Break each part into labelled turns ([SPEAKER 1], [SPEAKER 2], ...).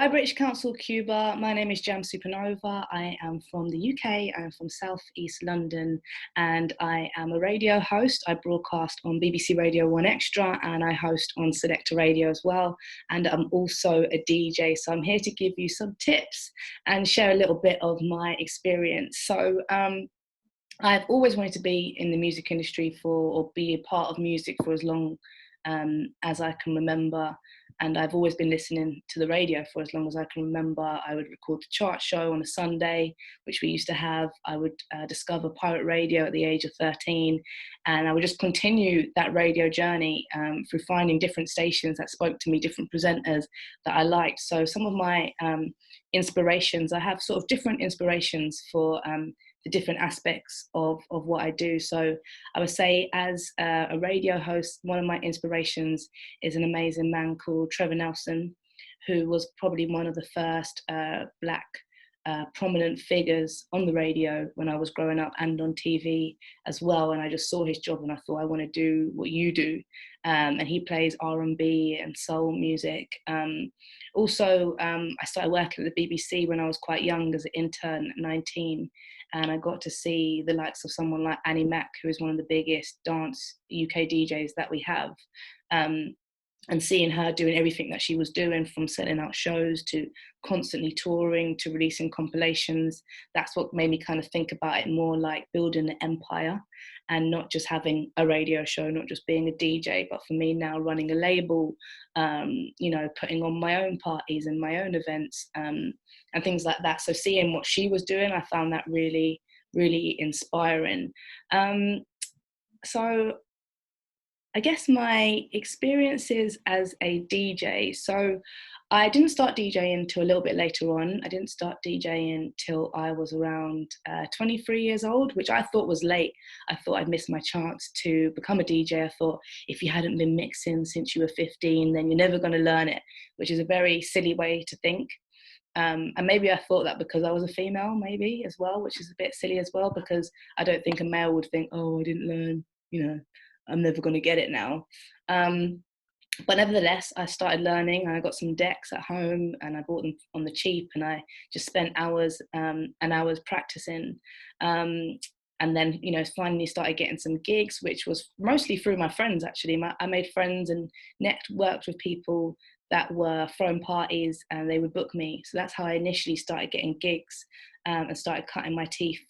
[SPEAKER 1] Hi British Council, Cuba. My name is Jamz Supernova. I am from the UK. I'm from South East London, and I am a radio host. I broadcast on BBC Radio 1 Extra, and I host on Selector Radio as well. And I'm also a DJ. So I'm here to give you some tips and share a little bit of my experience. So I've always wanted to be in the music industry or be a part of music for as long as I can remember. And I've always been listening to the radio for as long as I can remember. I would record the chart show on a Sunday, which we used to have. I would discover pirate radio at the age of 13. And I would just continue that radio journey through finding different stations that spoke to me, different presenters that I liked. So some of my inspirations, I have sort of different inspirations for the different aspects of what I do. So I would say as a radio host, one of my inspirations is an amazing man called Trevor Nelson, who was probably one of the first Black prominent figures on the radio when I was growing up and on TV as well. And I just saw his job and I thought, I want to do what you do. And he plays R&B and soul music. Also, I started working at the BBC when I was quite young as an intern at 19. And I got to see the likes of someone like Annie Mac, who is one of the biggest dance UK DJs that we have. And seeing her doing everything that she was doing, from selling out shows to constantly touring to releasing compilations, that's what made me kind of think about it more like building an empire and not just having a radio show, not just being a DJ, but for me now running a label, putting on my own parties and my own events and things like that. So seeing what she was doing, I found that really, really inspiring. So I guess my experiences as a DJ. So I didn't start DJing until a little bit later on. I didn't start DJing till I was around 23 years old, which I thought was late. I thought I'd missed my chance to become a DJ. I thought if you hadn't been mixing since you were 15, then you're never going to learn it, which is a very silly way to think. And maybe I thought that because I was a female, maybe as well, which is a bit silly as well, because I don't think a male would think, oh, I didn't learn, I'm never going to get it now. But nevertheless, I started learning and I got some decks at home and I bought them on the cheap and I just spent hours and hours practicing. And then, finally started getting some gigs, which was mostly through my friends, actually. I made friends and networked with people that were throwing parties and they would book me. So that's how I initially started getting gigs and started cutting my teeth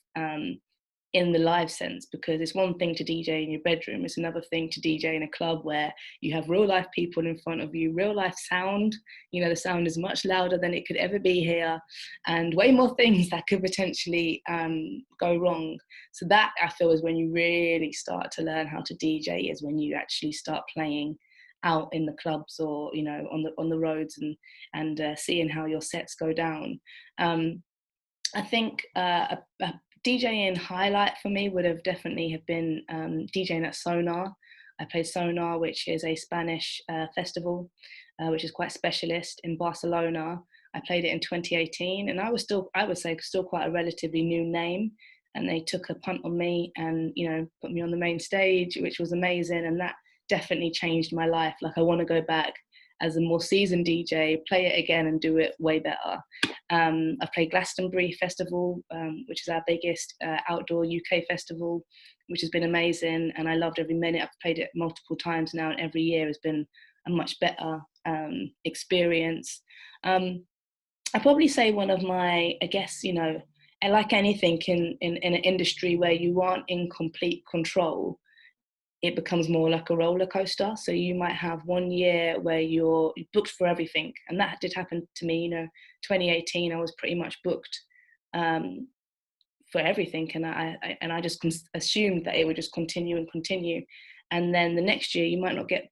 [SPEAKER 1] in the live sense, because it's one thing to DJ in your bedroom, it's another thing to DJ in a club where you have real life people in front of you, real life sound, the sound is much louder than it could ever be here, and way more things that could potentially go wrong. So that, I feel, is when you really start to learn how to DJ, is when you actually start playing out in the clubs or on the roads and seeing how your sets go down. I think a DJing highlight for me would have definitely have been DJing at Sonar. I played Sonar, which is a Spanish festival, which is quite specialist in Barcelona. I played it in 2018, and I would say, still quite a relatively new name. And they took a punt on me and, put me on the main stage, which was amazing. And that definitely changed my life. Like, I want to go back as a more seasoned DJ, play it again and do it way better. I played Glastonbury Festival, which is our biggest outdoor UK festival, which has been amazing. And I loved every minute. I've played it multiple times now, and every year has been a much better experience. I'd probably say one of my, I guess, like anything in an industry where you aren't in complete control, it becomes more like a roller coaster. So you might have one year where you're booked for everything. And that did happen to me, 2018, I was pretty much booked for everything. And I just assumed that it would just continue. And then the next year you might not get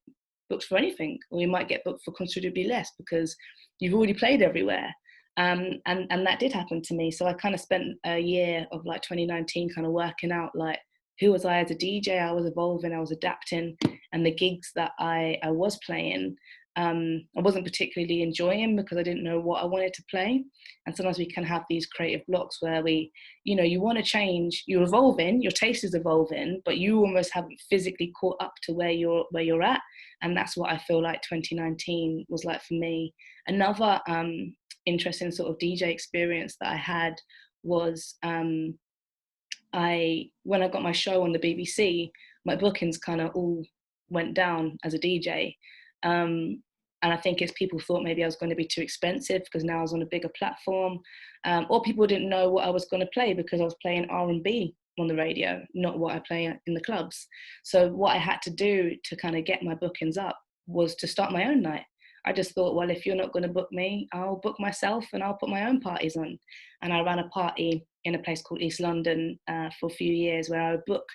[SPEAKER 1] booked for anything, or you might get booked for considerably less because you've already played everywhere. And that did happen to me. So I kind of spent a year of like 2019 kind of working out like, who was I as a DJ? I was evolving, I was adapting, and the gigs that I was playing, I wasn't particularly enjoying because I didn't know what I wanted to play. And sometimes we can have these creative blocks where you want to change, you're evolving, your taste is evolving, but you almost haven't physically caught up to where you're at. And that's what I feel like 2019 was like for me. Another interesting sort of DJ experience that I had was when I got my show on the BBC, my bookings kind of all went down as a DJ. And I think it's people thought maybe I was going to be too expensive because now I was on a bigger platform, or people didn't know what I was going to play because I was playing R&B on the radio, not what I play in the clubs. So what I had to do to kind of get my bookings up was to start my own night. I just thought, well, if you're not going to book me, I'll book myself and I'll put my own parties on. And I ran a party in a place called East London for a few years where I would book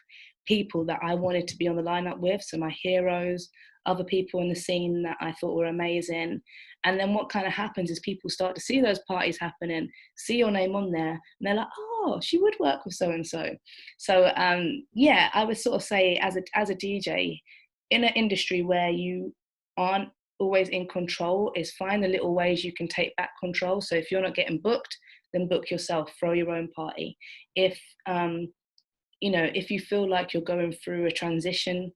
[SPEAKER 1] people that I wanted to be on the lineup with, so my heroes, other people in the scene that I thought were amazing. And then what kind of happens is people start to see those parties happening, see your name on there, and they're like, oh, she would work with so-and-so. So yeah, I would sort of say as a DJ, in an industry where you aren't always in control, is find the little ways you can take back control. So if you're not getting booked, then book yourself, throw your own party. If if you feel like you're going through a transition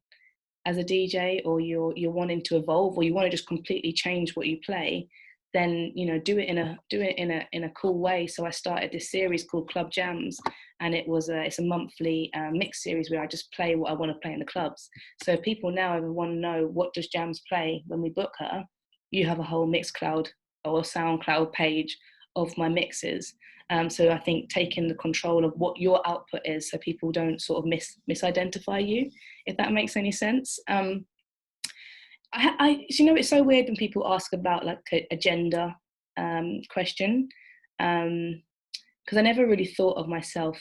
[SPEAKER 1] as a DJ, or you're wanting to evolve, or you want to just completely change what you play, then do it in a cool way. So I started this series called Club Jamz, and it's a monthly mix series where I just play what I want to play in the clubs. So if people now ever want to know what does Jamz play when we book her, you have a whole Mixcloud or SoundCloud page of my mixes. So I think taking the control of what your output is, so people don't sort of misidentify you, if that makes any sense. It's so weird when people ask about like a gender question, because I never really thought of myself,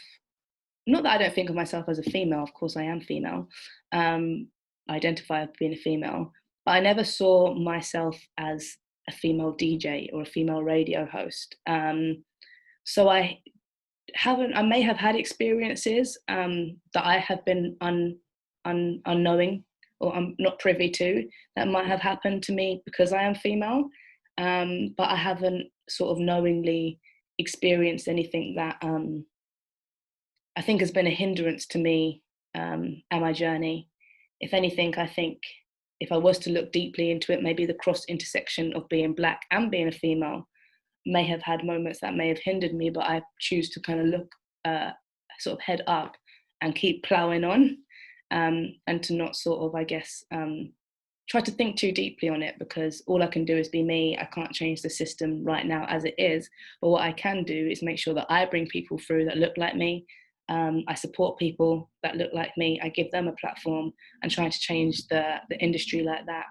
[SPEAKER 1] not that I don't think of myself as a female, of course I am female, I identify as being a female, but I never saw myself as a female DJ or a female radio host. So I may have had experiences that I have been unknowing, or I'm not privy to, that might have happened to me because I am female, but I haven't sort of knowingly experienced anything that I think has been a hindrance to me and my journey. If anything, I think if I was to look deeply into it, maybe the cross intersection of being Black and being a female may have had moments that may have hindered me, but I choose to kind of look sort of head up and keep ploughing on, and to not sort of, I guess, try to think too deeply on it, because all I can do is be me. I can't change the system right now as it is, but what I can do is make sure that I bring people through that look like me. I support people that look like me. I give them a platform and trying to change the industry like that.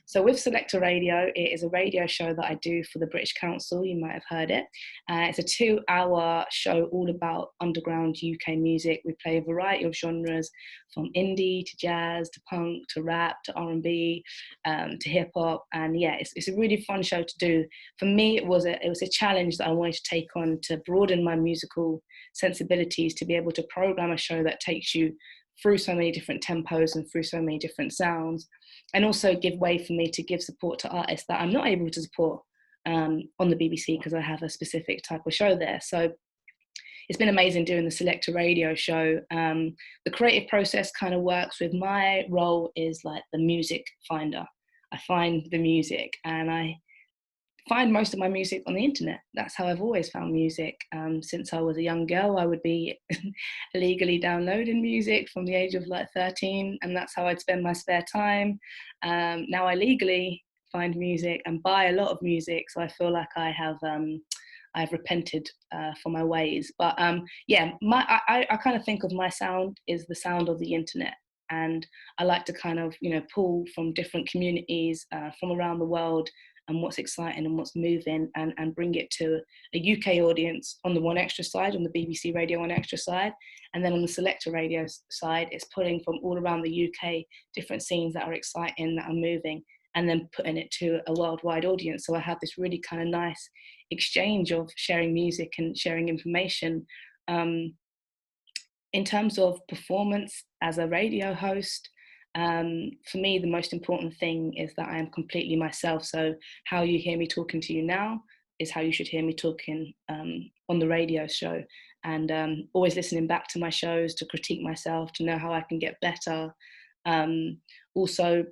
[SPEAKER 1] So with Selector Radio, it is a radio show that I do for the British Council. You might have heard it. It's a 2-hour show all about underground UK music. We play a variety of genres, from indie to jazz to punk to rap to R&B to hip hop. And yeah, it's a really fun show to do. For me, it was a challenge that I wanted to take on, to broaden my musical sensibilities, to be able to program a show that takes you through so many different tempos and through so many different sounds, and also give way for me to give support to artists that I'm not able to support on the BBC because I have a specific type of show there. So it's been amazing doing the Selector Radio show. The creative process kind of works with, my role is like the music finder. I find the music, and I find most of my music on the internet. That's how I've always found music. Since I was a young girl, I would be illegally downloading music from the age of like 13, and that's how I'd spend my spare time. Now I legally find music and buy a lot of music, so I feel like I've repented for my ways. But yeah, I kind of think of my sound is the sound of the internet. And I like to kind of, pull from different communities from around the world, and what's exciting and what's moving, and bring it to a UK audience on the One Extra side, on the BBC Radio One Extra side. And then on the Selector Radio side, it's pulling from all around the UK, different scenes that are exciting, that are moving, and then putting it to a worldwide audience. So I have this really kind of nice exchange of sharing music and sharing information. In terms of performance as a radio host, for me, the most important thing is that I am completely myself. So how you hear me talking to you now is how you should hear me talking on the radio show. And always listening back to my shows to critique myself, to know how I can get better. Also,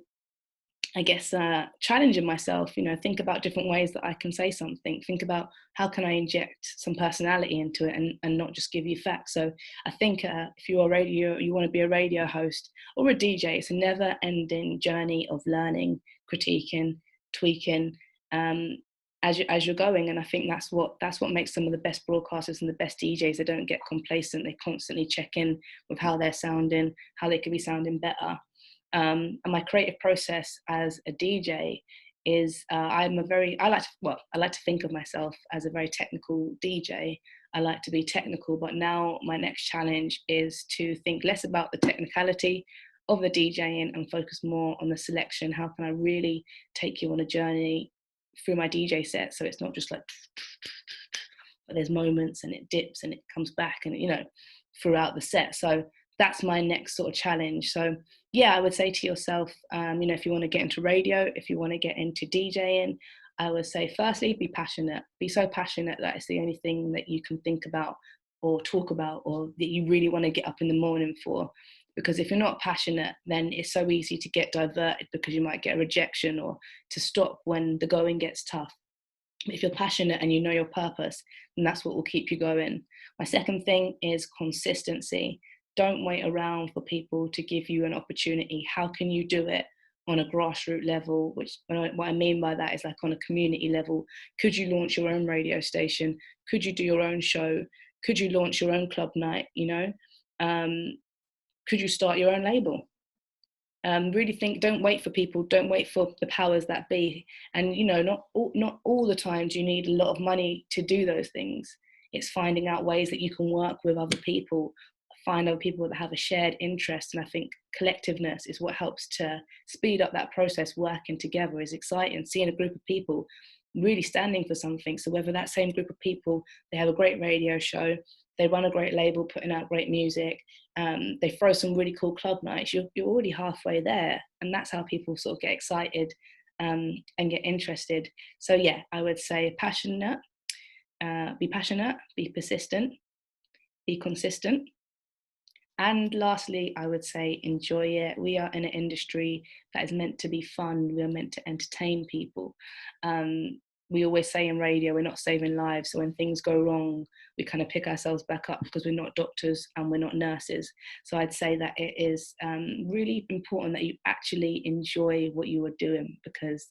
[SPEAKER 1] I guess, challenging myself, think about different ways that I can say something, think about how can I inject some personality into it and not just give you facts. So I think if you want to be a radio host or a DJ, it's a never ending journey of learning, critiquing, tweaking, as you're going. And I think that's what makes some of the best broadcasters and the best DJs. They don't get complacent. They constantly check in with how they're sounding, how they could be sounding better. And my creative process as a DJ is I like to think of myself as a very technical DJ. I like to be technical, but now my next challenge is to think less about the technicality of the DJing and focus more on the selection. How can I really take you on a journey through my DJ set, so it's not just like, but there's moments and it dips and it comes back and throughout the set. So that's my next sort of challenge. So yeah, I would say to yourself, if you want to get into radio, if you want to get into DJing, I would say firstly, be passionate. Be so passionate that it's the only thing that you can think about or talk about or that you really want to get up in the morning for. Because if you're not passionate, then it's so easy to get diverted because you might get a rejection or to stop when the going gets tough. But if you're passionate and you know your purpose, then that's what will keep you going. My second thing is consistency. Don't wait around for people to give you an opportunity. How can you do it on a grassroots level? What I mean by that is like on a community level. Could you launch your own radio station? Could you do your own show? Could you launch your own club night? Could you start your own label? Really think, don't wait for people, don't wait for the powers that be. And, not all the times you need a lot of money to do those things. It's finding out ways that you can work with other people, find other people that have a shared interest. And I think collectiveness is what helps to speed up that process. Working together is exciting, seeing a group of people really standing for something. So whether that same group of people, they have a great radio show, they run a great label, putting out great music, they throw some really cool club nights, you're already halfway there. And that's how people sort of get excited and get interested. So yeah, I would say passionate, be persistent, be consistent. And lastly, I would say enjoy it. We are in an industry that is meant to be fun. We are meant to entertain people. We always say in radio, we're not saving lives. So when things go wrong, we kind of pick ourselves back up because we're not doctors and we're not nurses. So I'd say that it is really important that you actually enjoy what you are doing, because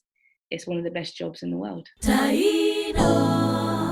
[SPEAKER 1] it's one of the best jobs in the world. Taino.